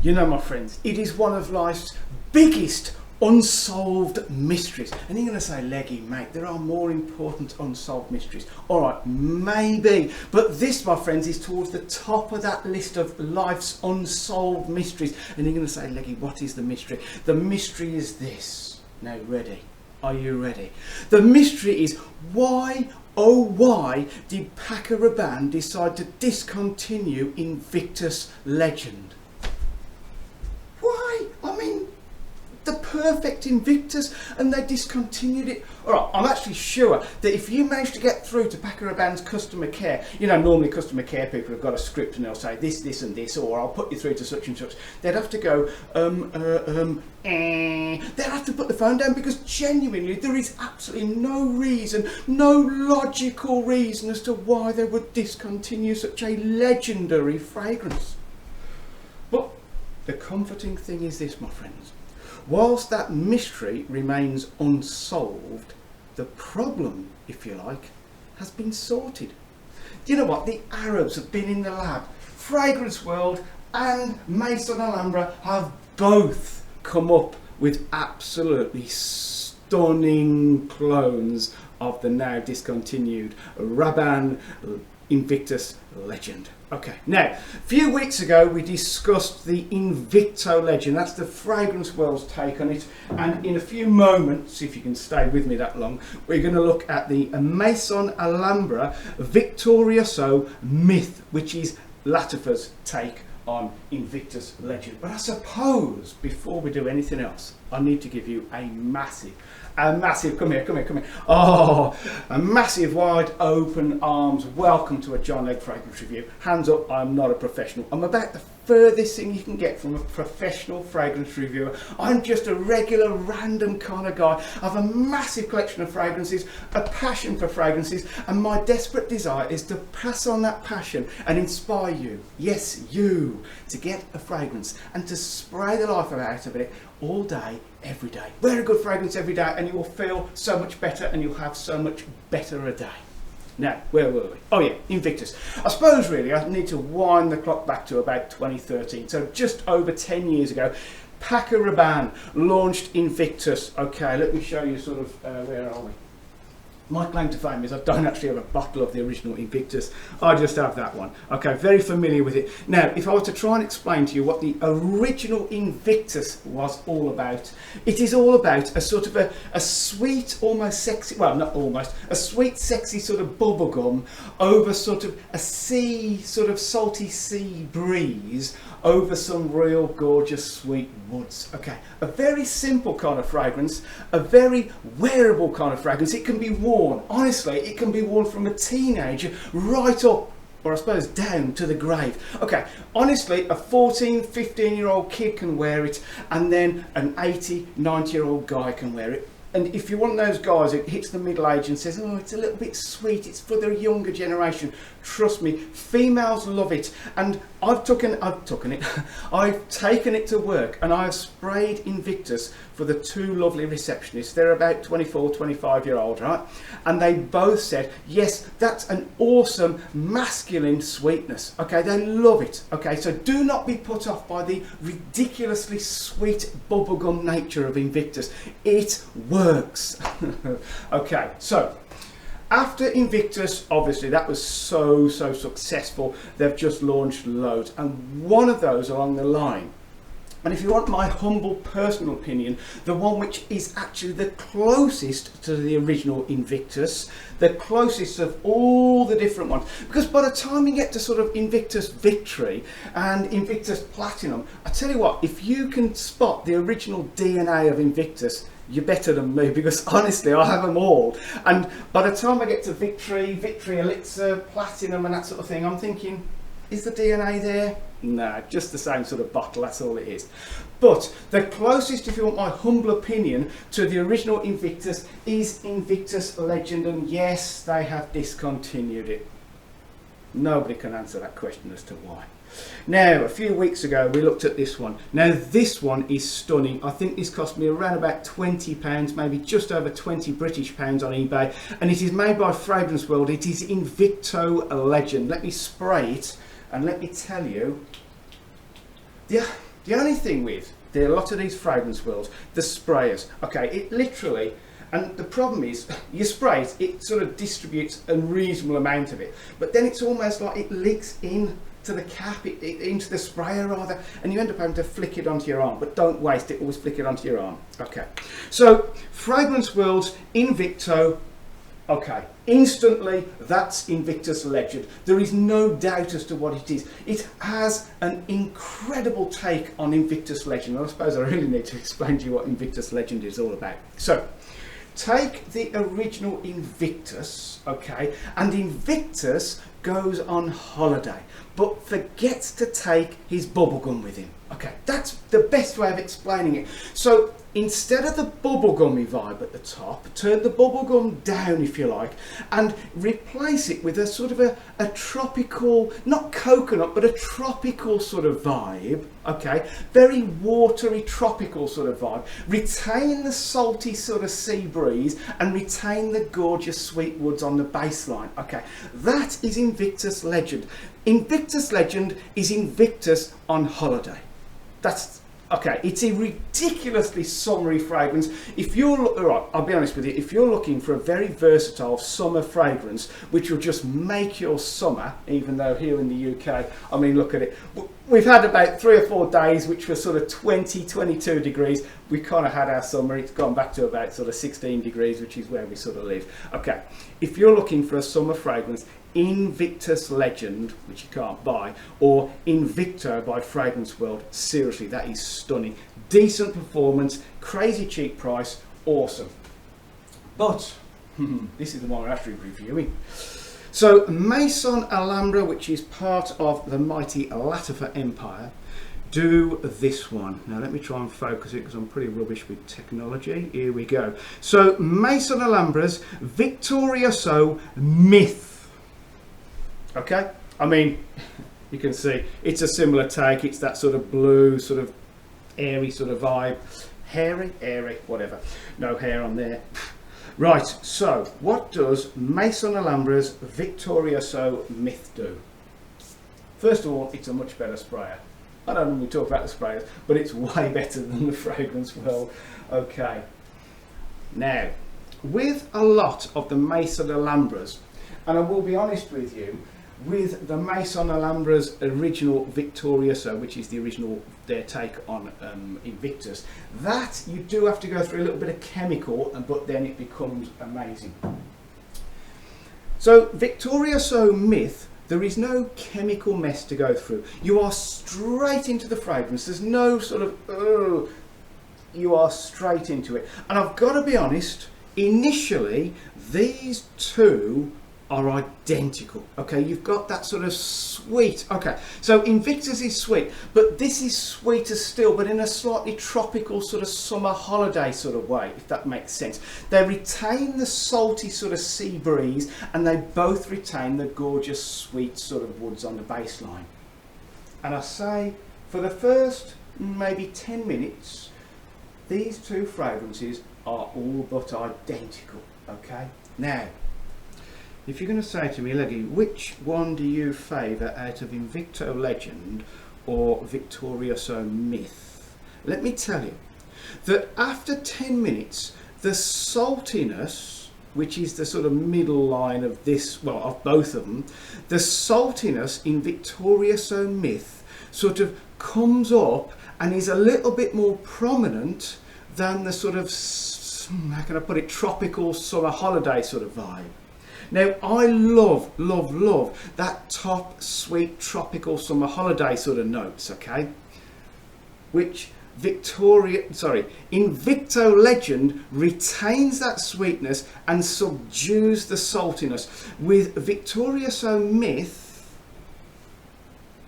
You know, my friends, it is one of life's biggest unsolved mysteries. And you're going to say, Leggy, mate, there are more important unsolved mysteries. All right, maybe. But this, my friends, is towards the top of that list of life's unsolved mysteries. And you're going to say, Leggy, what is the mystery? The mystery is this. Now, ready? Are you ready? The mystery is why, oh why, did Paco Rabanne decide to discontinue Invictus Legend? Why? I mean, the perfect Invictus, and they discontinued it. Alright, I'm actually sure that if you manage to get through to Paco Rabanne's customer care, you know, normally customer care people have got a script and they'll say this, this and this, or I'll put you through to such and such. They'd have to go, they'd have to put the phone down, because genuinely there is absolutely no reason, no logical reason as to why they would discontinue such a legendary fragrance. But the comforting thing is this, my friends. Whilst that mystery remains unsolved, the problem, if you like, has been sorted. Do you know what? The Arabs have been in the lab. Fragrance World and Maison Alhambra have both come up with absolutely stunning clones of the now discontinued Rabanne Invictus Legend. Okay, now, a few weeks ago we discussed the Invicto Legend. That's the Fragrance World's take on it. And in a few moments, if you can stay with me that long, we're going to look at the Maison Alhambra VICTORIOSO MYTH, which is LATTAFA's take on Invictus Legend. But I suppose, before we do anything else, I need to give you a massive, come here. Oh, a massive wide open arms welcome to a John Legg Fragrance Review. Hands up, I'm not a professional. I'm about the furthest thing you can get from a professional fragrance reviewer. I'm just a regular random kind of guy. I have a massive collection of fragrances, a passion for fragrances, and my desperate desire is to pass on that passion and inspire you, yes you, to get a fragrance and to spray the life out of it all day, every day. Wear a good fragrance every day and you will feel so much better and you'll have so much better a day. Now, where were we? Oh yeah, Invictus. I suppose really I need to wind the clock back to about 2013. So just over 10 years ago, Paco Rabanne launched Invictus. Okay, let me show you sort of, where are we? My claim to fame is I don't actually have a bottle of the original Invictus. I just have that one. Okay, very familiar with it. Now, if I were to try and explain to you what the original Invictus was all about, it is all about a sort of a sweet, almost sexy, well, not almost, a sweet, sexy sort of bubblegum over sort of a sea, sort of salty sea breeze over some real gorgeous sweet woods. Okay, a very simple kind of fragrance, a very wearable kind of fragrance. It can be worn, honestly, it can be worn from a teenager right up, or I suppose down to the grave. Okay, honestly, a 14, 15-year-old kid can wear it, and then an 80, 90-year-old guy can wear it. And if you're one of those guys who hits the middle age and says, oh, it's a little bit sweet, it's for the younger generation, trust me, females love it. And I've taken it to work, and I have sprayed Invictus for the two lovely receptionists. They're about 24, 25-year-old, right? And they both said, yes, that's an awesome masculine sweetness. Okay, they love it. Okay, so do not be put off by the ridiculously sweet bubblegum nature of Invictus. It works. Okay, so after Invictus, obviously that was so successful, they've just launched loads, and one of those along the line, and if you want my humble personal opinion, the one which is actually the closest to the original Invictus, the closest of all the different ones, because by the time you get to sort of Invictus Victory and Invictus Platinum, I tell you what, if you can spot the original DNA of Invictus, you're better than me, because honestly I have them all. And by the time I get to Victory, Victory Elixir, Platinum and that sort of thing, I'm thinking, is the DNA there? No, just the same sort of bottle, that's all it is. But the closest, if you want my humble opinion, to the original Invictus is Invictus Legend, and yes, they have discontinued it. Nobody can answer that question as to why. Now, a few weeks ago we looked at this one. Now this one is stunning. I think this cost me around about £20, maybe just over 20 British pounds on eBay, and it is made by Fragrance World. It is Invicto Legend. Let me spray it and let me tell you, yeah, The only thing with a lot of these fragrance worlds, the sprayers, okay, it literally, and the problem is, you spray it, it sort of distributes a reasonable amount of it, but then it's almost like it leaks in to the cap, into the sprayer rather, and you end up having to flick it onto your arm. But don't waste it, always flick it onto your arm. Okay, so fragrance worlds, Invicto. Okay, instantly that's Invictus Legend. There is no doubt as to what it is. It has an incredible take on Invictus Legend. I suppose I really need to explain to you what Invictus Legend is all about. So, take the original Invictus, okay, and Invictus goes on holiday, but forgets to take his bubblegum with him. Okay, that's the best way of explaining it. So instead of the bubblegummy vibe at the top, turn the bubblegum down if you like, and replace it with a sort of a tropical, not coconut, but a tropical sort of vibe, okay? Very watery, tropical sort of vibe. Retain the salty sort of sea breeze and retain the gorgeous sweet woods on the baseline, okay? That is Invictus Legend. Invictus Legend is Invictus on holiday. That's okay. It's a ridiculously summery fragrance. If you're right, I'll be honest with you. If you're looking for a very versatile summer fragrance, which will just make your summer, even though here in the UK, I mean, look at it. We've had about 3 or 4 days which were sort of 20, 22 degrees. We kind of had our summer. It's gone back to about sort of 16 degrees, which is where we sort of live. Okay, if you're looking for a summer fragrance, Invictus Legend, which you can't buy, or Invicto by Fragrance World, seriously, that is stunning. Decent performance, crazy cheap price, awesome. But this is the one we're actually reviewing. So Maison Alhambra, which is part of the mighty LATTAFA empire, do this one. Now let me try and focus it because I'm pretty rubbish with technology. Here we go. So Maison Alhambra's Victorioso Myth. Okay, I mean, you can see it's a similar take. It's that sort of blue, sort of airy sort of vibe. Hairy, airy, whatever. No hair on there. Right, so what does Maison Alhambra's Victorioso Myth do? First of all, it's a much better sprayer. I don't normally talk about the sprayers, but it's way better than the fragrance world. Okay, now, with a lot of the Maison Alhambras, and I will be honest with you, with the Maison Alhambra's original Victorioso, which is the original, their take on Invictus, that you do have to go through a little bit of chemical, but then it becomes amazing. So Victorioso Myth, there is no chemical mess to go through. You are straight into the fragrance. There's no sort of, you are straight into it. And I've got to be honest, initially, these two are identical. Okay, you've got that sort of sweet. Okay, so Invictus is sweet, but this is sweeter still, but in a slightly tropical sort of summer holiday sort of way, if that makes sense. They retain the salty sort of sea breeze, and they both retain the gorgeous sweet sort of woods on the baseline. And I say, for the first maybe 10 minutes, these two fragrances are all but identical. Okay, now, if you're going to say to me, Leggy, which one do you favour out of Invicto Legend or Victorioso Myth? Let me tell you that after 10 minutes, the saltiness, which is the sort of middle line of this, well, of both of them, the saltiness in Victorioso Myth sort of comes up and is a little bit more prominent than the sort of, how can I put it, tropical summer holiday sort of vibe. Now, I love that top sweet tropical summer holiday sort of notes, okay? Which Invicto Legend retains that sweetness and subdues the saltiness. With Victorioso Myth,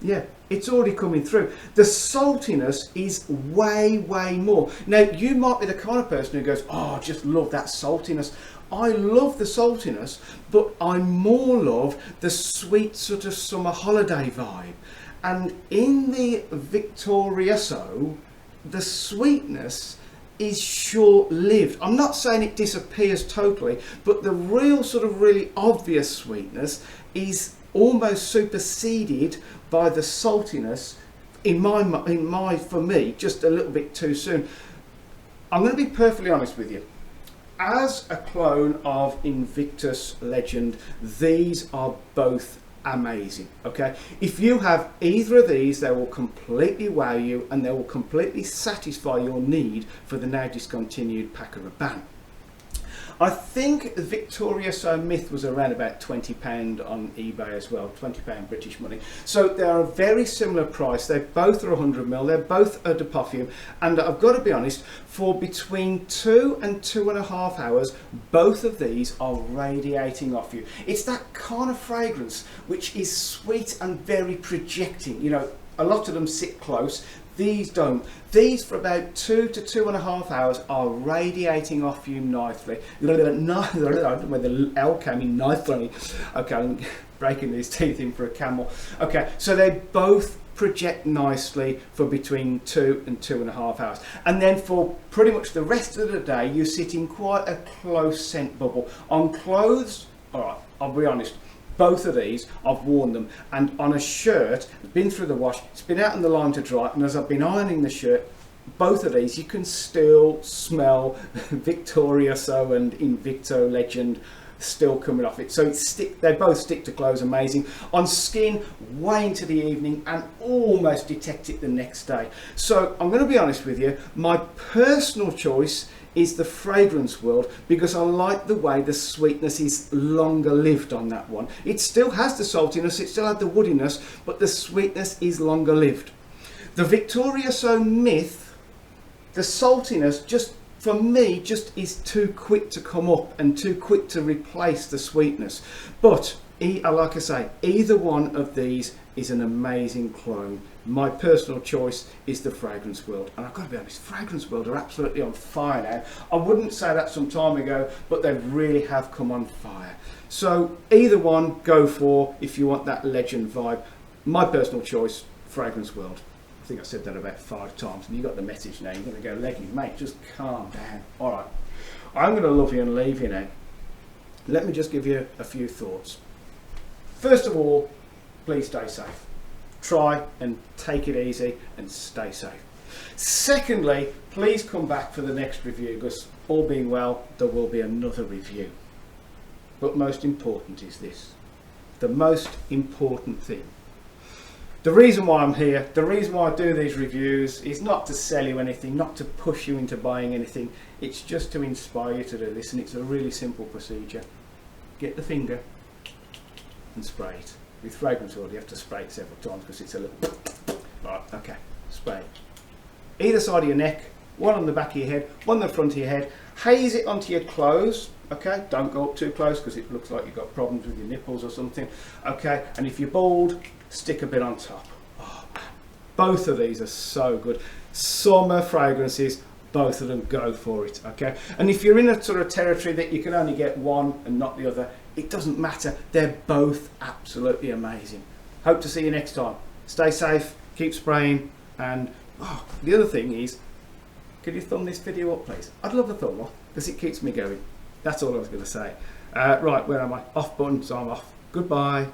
yeah, it's already coming through. The saltiness is way more. Now, you might be the kind of person who goes, oh, I just love that saltiness. I love the saltiness, but I more love the sweet sort of summer holiday vibe. And in the Victorioso, the sweetness is short-lived. I'm not saying it disappears totally, but the real sort of really obvious sweetness is almost superseded by the saltiness for me, just a little bit too soon. I'm going to be perfectly honest with you. As a clone of Invictus Legend, these are both amazing. Okay, if you have either of these, they will completely wow you and they will completely satisfy your need for the now discontinued Packer Rabanne. I think the Victorioso Myth was around about £20 on eBay as well, £20 British money. So they are a very similar price. They both are 100ml, they're both eau de parfum, and I've got to be honest, for between 2 and 2.5 hours, both of these are radiating off you. It's that kind of fragrance which is sweet and very projecting. You know, a lot of them sit close. These don't. These, for about 2 to 2.5 hours, are radiating off you nicely. Where the L came in, nicely. Okay, I'm breaking these teeth in for a camel. Okay, so they both project nicely for between 2 and 2.5 hours. And then for pretty much the rest of the day, you sit in quite a close scent bubble. On clothes, all right, I'll be honest, both of these, I've worn them, and on a shirt, it's been through the wash, it's been out in the line to dry, and as I've been ironing the shirt, both of these, you can still smell Victorioso and Invicto Legend still coming off it. So they both stick to clothes amazing. On skin, way into the evening, and almost detect it the next day. So I'm going to be honest with you, my personal choice is the Fragrance World, because I like the way the sweetness is longer lived on that one. It still has the saltiness, it still has the woodiness, but the sweetness is longer lived. The Victorioso Myth, the saltiness, just for me, just is too quick to come up and too quick to replace the sweetness. But like I say, either one of these is an amazing clone. My personal choice is the Fragrance World, and I've got to be honest, Fragrance World are absolutely on fire now. I wouldn't say that some time ago, but they really have come on fire. So either one, go for if you want that legend vibe. My personal choice, Fragrance World. I think I said that about 5 times, and you got the message now. You're going to go, Leggy, mate, just calm down. All right, I'm going to love you and leave you now. Let me just give you a few thoughts. First of all, please stay safe. Try and take it easy and stay safe. Secondly, please come back for the next review, because all being well, there will be another review. But most important is this, the most important thing. The reason why I'm here, the reason why I do these reviews is not to sell you anything, not to push you into buying anything. It's just to inspire you to do this, and it's a really simple procedure. Get the finger and spray it. With Fragrance World, you have to spray it several times because it's a little... Right, okay, spray it. Either side of your neck, one on the back of your head, one on the front of your head. Haze it onto your clothes, okay? Don't go up too close because it looks like you've got problems with your nipples or something, okay? And if you're bald, stick a bit on top. Oh, man. Both of these are so good. Summer fragrances, both of them, go for it, okay? And if you're in a sort of territory that you can only get one and not the other, it doesn't matter. They're both absolutely amazing. Hope to see you next time. Stay safe, keep spraying, and the other thing is, could you thumb this video up, please? I'd love a thumb up because it keeps me going. That's all I was going to say. Right, where am I? Off button, so I'm off. Goodbye.